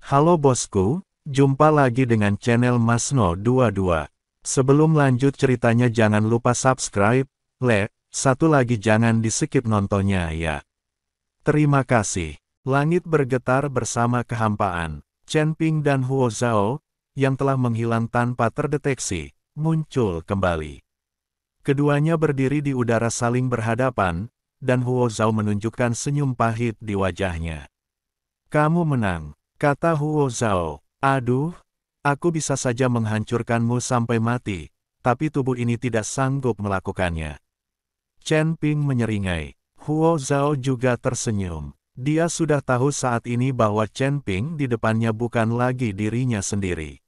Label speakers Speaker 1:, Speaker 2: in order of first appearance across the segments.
Speaker 1: Halo bosku, jumpa lagi dengan channel Masno22. Sebelum lanjut ceritanya jangan lupa subscribe, satu lagi jangan di-skip nontonnya ya. Terima kasih. Langit bergetar bersama kehampaan. Chen Ping dan Huo Zhao, yang telah menghilang tanpa terdeteksi, muncul kembali. Keduanya berdiri di udara saling berhadapan, dan Huo Zhao menunjukkan senyum pahit di wajahnya. Kamu menang. Kata Huo Zhao, aduh, aku bisa saja menghancurkanmu sampai mati, tapi tubuh ini tidak sanggup melakukannya. Chen Ping menyeringai. Huo Zhao juga tersenyum. Dia sudah tahu saat ini bahwa Chen Ping di depannya bukan lagi dirinya sendiri.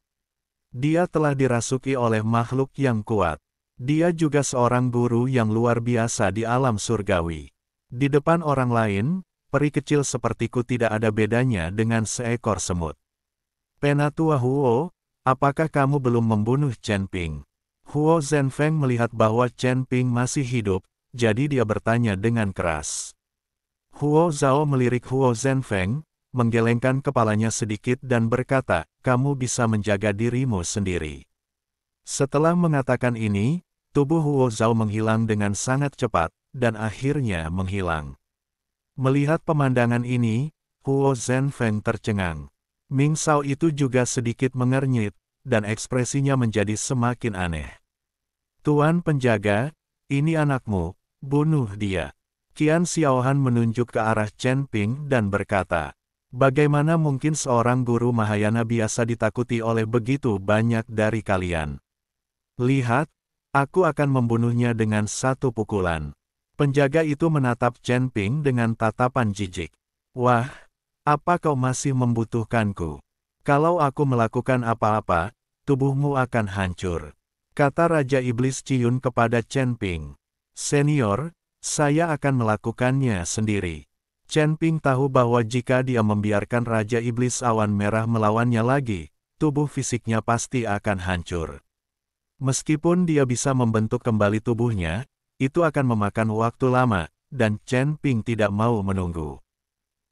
Speaker 1: Dia telah dirasuki oleh makhluk yang kuat. Dia juga seorang guru yang luar biasa di alam surgawi. Di depan orang lain, peri kecil sepertiku tidak ada bedanya dengan seekor semut. Penatua Huo, apakah kamu belum membunuh Chen Ping? Huo Zhenfeng melihat bahwa Chen Ping masih hidup, jadi dia bertanya dengan keras. Huo Zhao melirik Huo Zhenfeng, menggelengkan kepalanya sedikit dan berkata, kamu bisa menjaga dirimu sendiri. Setelah mengatakan ini, tubuh Huo Zhao menghilang dengan sangat cepat, dan akhirnya menghilang. Melihat pemandangan ini, Huo Zhenfeng tercengang. Ming Shao itu juga sedikit mengernyit, dan ekspresinya menjadi semakin aneh. Tuan penjaga, ini anakmu, bunuh dia. Qian Xiaohan menunjuk ke arah Chen Ping dan berkata, bagaimana mungkin seorang guru Mahayana biasa ditakuti oleh begitu banyak dari kalian? Lihat, aku akan membunuhnya dengan satu pukulan. Penjaga itu menatap Chen Ping dengan tatapan jijik. Wah, apa kau masih membutuhkanku? Kalau aku melakukan apa-apa, tubuhmu akan hancur. Kata Raja Iblis Ciyun kepada Chen Ping. Senior, saya akan melakukannya sendiri. Chen Ping tahu bahwa jika dia membiarkan Raja Iblis Awan Merah melawannya lagi, tubuh fisiknya pasti akan hancur. Meskipun dia bisa membentuk kembali tubuhnya, itu akan memakan waktu lama, dan Chen Ping tidak mau menunggu.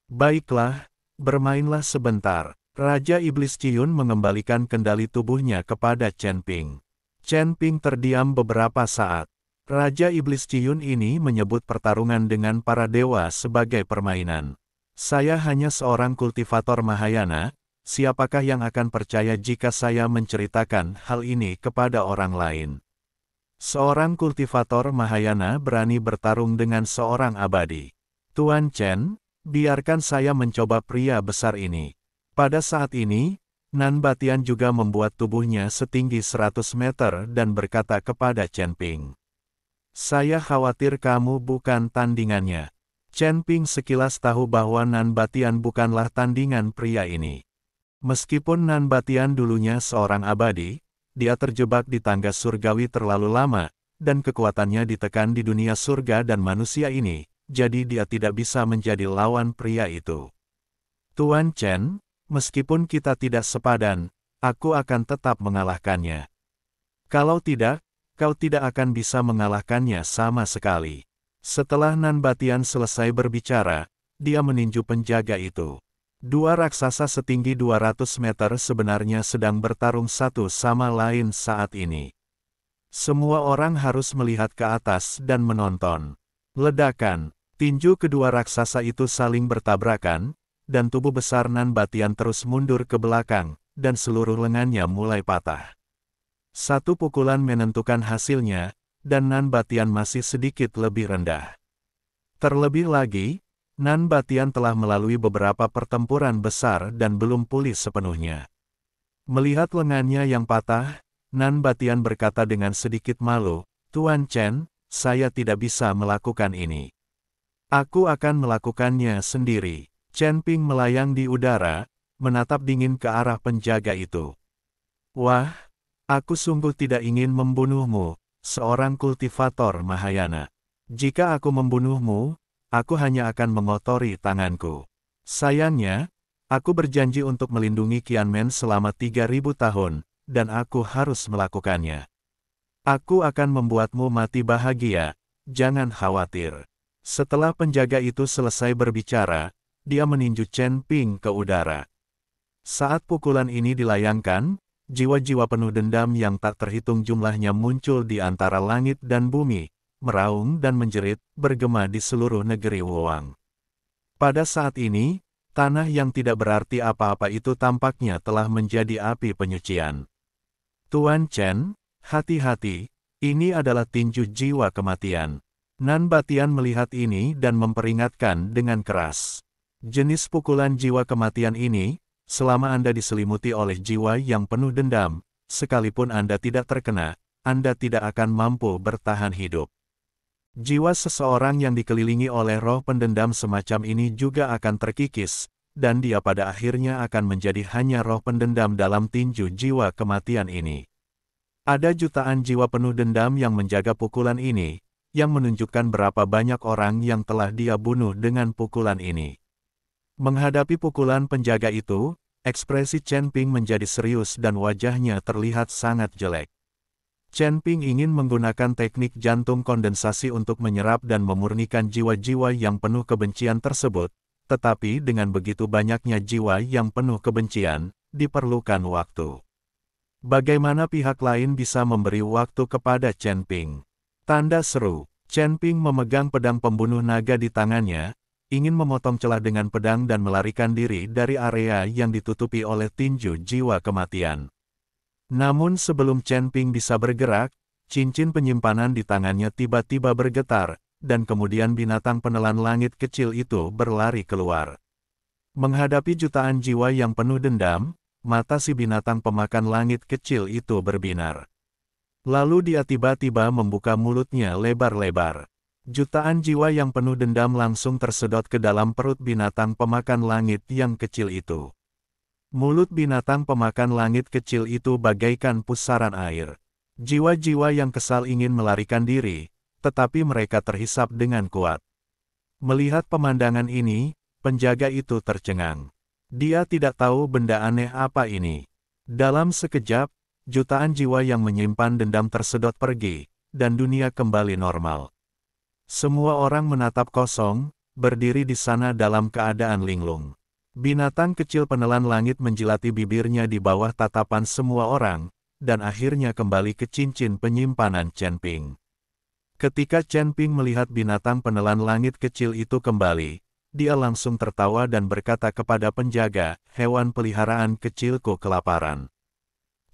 Speaker 1: Baiklah, bermainlah sebentar. Raja Iblis Ciyun mengembalikan kendali tubuhnya kepada Chen Ping. Chen Ping terdiam beberapa saat. Raja Iblis Ciyun ini menyebut pertarungan dengan para dewa sebagai permainan. Saya hanya seorang kultivator Mahayana, siapakah yang akan percaya jika saya menceritakan hal ini kepada orang lain? Seorang kultivator Mahayana berani bertarung dengan seorang abadi. Tuan Chen, biarkan saya mencoba pria besar ini. Pada saat ini, Nan Batian juga membuat tubuhnya setinggi 100 meter dan berkata kepada Chen Ping. Saya khawatir kamu bukan tandingannya. Chen Ping sekilas tahu bahwa Nan Batian bukanlah tandingan pria ini. Meskipun Nan Batian dulunya seorang abadi, dia terjebak di tangga surgawi terlalu lama, dan kekuatannya ditekan di dunia surga dan manusia ini, jadi dia tidak bisa menjadi lawan pria itu. Tuan Chen, meskipun kita tidak sepadan, aku akan tetap mengalahkannya. Kalau tidak, kau tidak akan bisa mengalahkannya sama sekali. Setelah Nan Batian selesai berbicara, dia meninju penjaga itu. Dua raksasa setinggi 200 meter sebenarnya sedang bertarung satu sama lain saat ini. Semua orang harus melihat ke atas dan menonton. Ledakan, tinju kedua raksasa itu saling bertabrakan, dan tubuh besar Nan Batian terus mundur ke belakang, dan seluruh lengannya mulai patah. Satu pukulan menentukan hasilnya, dan Nan Batian masih sedikit lebih rendah. Terlebih lagi, Nan Batian telah melalui beberapa pertempuran besar dan belum pulih sepenuhnya. Melihat lengannya yang patah, Nan Batian berkata dengan sedikit malu, Tuan Chen, saya tidak bisa melakukan ini. Aku akan melakukannya sendiri. Chen Ping melayang di udara, menatap dingin ke arah penjaga itu. Wah, aku sungguh tidak ingin membunuhmu, seorang kultivator Mahayana. Jika aku membunuhmu, aku hanya akan mengotori tanganku. Sayangnya, aku berjanji untuk melindungi Qianmen selama 3000 tahun, dan aku harus melakukannya. Aku akan membuatmu mati bahagia, jangan khawatir. Setelah penjaga itu selesai berbicara, dia meninju Chen Ping ke udara. Saat pukulan ini dilayangkan, jiwa-jiwa penuh dendam yang tak terhitung jumlahnya muncul di antara langit dan bumi, meraung dan menjerit, bergema di seluruh negeri Wuang. Pada saat ini, tanah yang tidak berarti apa-apa itu tampaknya telah menjadi api penyucian. Tuan Chen, hati-hati, ini adalah tinju jiwa kematian. Nan Batian melihat ini dan memperingatkan dengan keras. Jenis pukulan jiwa kematian ini, selama Anda diselimuti oleh jiwa yang penuh dendam, sekalipun Anda tidak terkena, Anda tidak akan mampu bertahan hidup. Jiwa seseorang yang dikelilingi oleh roh pendendam semacam ini juga akan terkikis, dan dia pada akhirnya akan menjadi hanya roh pendendam dalam tinju jiwa kematian ini. Ada jutaan jiwa penuh dendam yang menjaga pukulan ini, yang menunjukkan berapa banyak orang yang telah dia bunuh dengan pukulan ini. Menghadapi pukulan penjaga itu, ekspresi Chen Ping menjadi serius dan wajahnya terlihat sangat jelek. Chen Ping ingin menggunakan teknik jantung kondensasi untuk menyerap dan memurnikan jiwa-jiwa yang penuh kebencian tersebut, tetapi dengan begitu banyaknya jiwa yang penuh kebencian, diperlukan waktu. Bagaimana pihak lain bisa memberi waktu kepada Chen Ping? Tanda seru. Chen Ping memegang pedang pembunuh naga di tangannya, ingin memotong celah dengan pedang dan melarikan diri dari area yang ditutupi oleh tinju jiwa kematian. Namun sebelum Chen Ping bisa bergerak, cincin penyimpanan di tangannya tiba-tiba bergetar, dan kemudian binatang penelan langit kecil itu berlari keluar. Menghadapi jutaan jiwa yang penuh dendam, mata si binatang pemakan langit kecil itu berbinar. Lalu dia tiba-tiba membuka mulutnya lebar-lebar. Jutaan jiwa yang penuh dendam langsung tersedot ke dalam perut binatang pemakan langit yang kecil itu. Mulut binatang pemakan langit kecil itu bagaikan pusaran air. Jiwa-jiwa yang kesal ingin melarikan diri, tetapi mereka terhisap dengan kuat. Melihat pemandangan ini, penjaga itu tercengang. Dia tidak tahu benda aneh apa ini. Dalam sekejap, jutaan jiwa yang menyimpan dendam tersedot pergi, dan dunia kembali normal. Semua orang menatap kosong, berdiri di sana dalam keadaan linglung. Binatang kecil penelan langit menjilati bibirnya di bawah tatapan semua orang, dan akhirnya kembali ke cincin penyimpanan Chen Ping. Ketika Chen Ping melihat binatang penelan langit kecil itu kembali, dia langsung tertawa dan berkata kepada penjaga, hewan peliharaan kecilku kelaparan.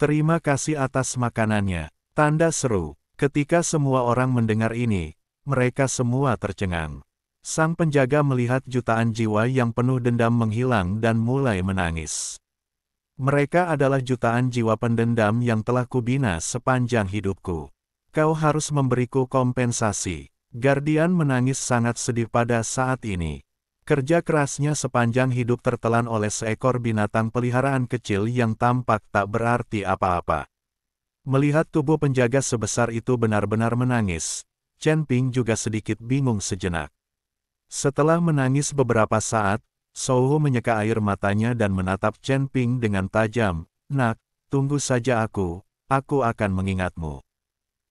Speaker 1: Terima kasih atas makanannya. Tanda seru. Ketika semua orang mendengar ini, mereka semua tercengang. Sang penjaga melihat jutaan jiwa yang penuh dendam menghilang dan mulai menangis. Mereka adalah jutaan jiwa pendendam yang telah kubina sepanjang hidupku. Kau harus memberiku kompensasi. Guardian menangis sangat sedih pada saat ini. Kerja kerasnya sepanjang hidup tertelan oleh seekor binatang peliharaan kecil yang tampak tak berarti apa-apa. Melihat tubuh penjaga sebesar itu benar-benar menangis, Chen Ping juga sedikit bingung sejenak. Setelah menangis beberapa saat, Souhu menyeka air matanya dan menatap Chen Ping dengan tajam. Nak, tunggu saja aku akan mengingatmu.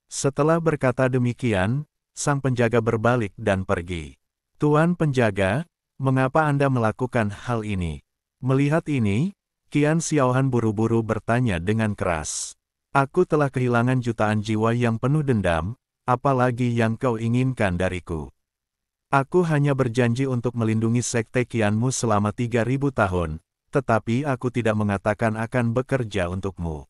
Speaker 1: Setelah berkata demikian, sang penjaga berbalik dan pergi. Tuan penjaga, mengapa Anda melakukan hal ini? Melihat ini, Qian Xiaohan buru-buru bertanya dengan keras. Aku telah kehilangan jutaan jiwa yang penuh dendam, apalagi yang kau inginkan dariku? Aku hanya berjanji untuk melindungi sekte Qianmu selama 3000 tahun, tetapi aku tidak mengatakan akan bekerja untukmu.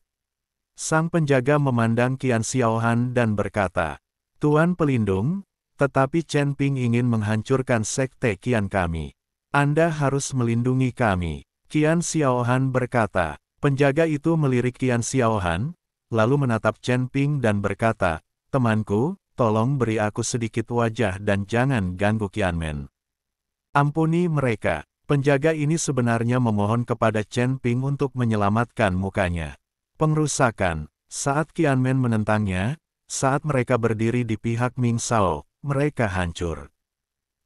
Speaker 1: Sang penjaga memandang Qian Xiaohan dan berkata, Tuan pelindung, tetapi Chen Ping ingin menghancurkan sekte Qian kami. Anda harus melindungi kami. Qian Xiaohan berkata, penjaga itu melirik Qian Xiaohan, lalu menatap Chen Ping dan berkata, temanku, tolong beri aku sedikit wajah dan jangan ganggu Qianmen. Ampuni mereka. Penjaga ini sebenarnya memohon kepada Chen Ping untuk menyelamatkan mukanya. Pengrusakan. Saat Qianmen menentangnya, saat mereka berdiri di pihak Ming Shao, mereka hancur.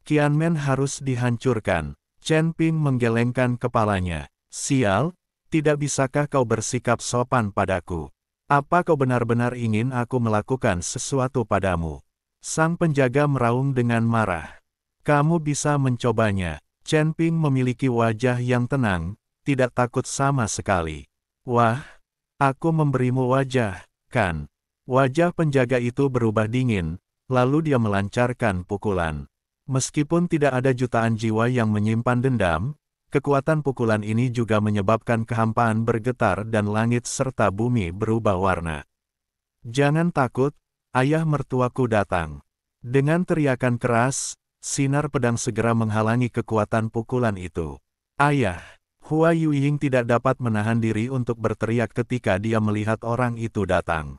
Speaker 1: Qianmen harus dihancurkan. Chen Ping menggelengkan kepalanya. Sial, tidak bisakah kau bersikap sopan padaku? Apa kau benar-benar ingin aku melakukan sesuatu padamu? Sang penjaga meraung dengan marah. Kamu bisa mencobanya. Chen Ping memiliki wajah yang tenang, tidak takut sama sekali. Wah, aku memberimu wajah, kan? Wajah penjaga itu berubah dingin, lalu dia melancarkan pukulan. Meskipun tidak ada jutaan jiwa yang menyimpan dendam, kekuatan pukulan ini juga menyebabkan kehampaan bergetar dan langit serta bumi berubah warna. Jangan takut, ayah mertuaku datang. Dengan teriakan keras, sinar pedang segera menghalangi kekuatan pukulan itu. Ayah, Hua Yuying tidak dapat menahan diri untuk berteriak ketika dia melihat orang itu datang.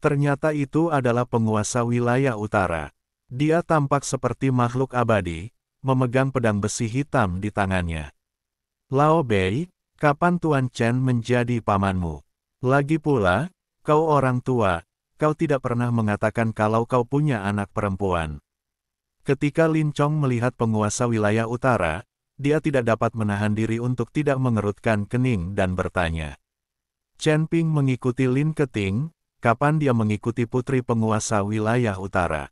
Speaker 1: Ternyata itu adalah penguasa wilayah utara. Dia tampak seperti makhluk abadi, memegang pedang besi hitam di tangannya. Lao Bei, kapan Tuan Chen menjadi pamanmu? Lagi pula, kau orang tua, kau tidak pernah mengatakan kalau kau punya anak perempuan. Ketika Lin Chong melihat penguasa wilayah utara, dia tidak dapat menahan diri untuk tidak mengerutkan kening dan bertanya. Chen Ping mengikuti Lin Keting, kapan dia mengikuti putri penguasa wilayah utara?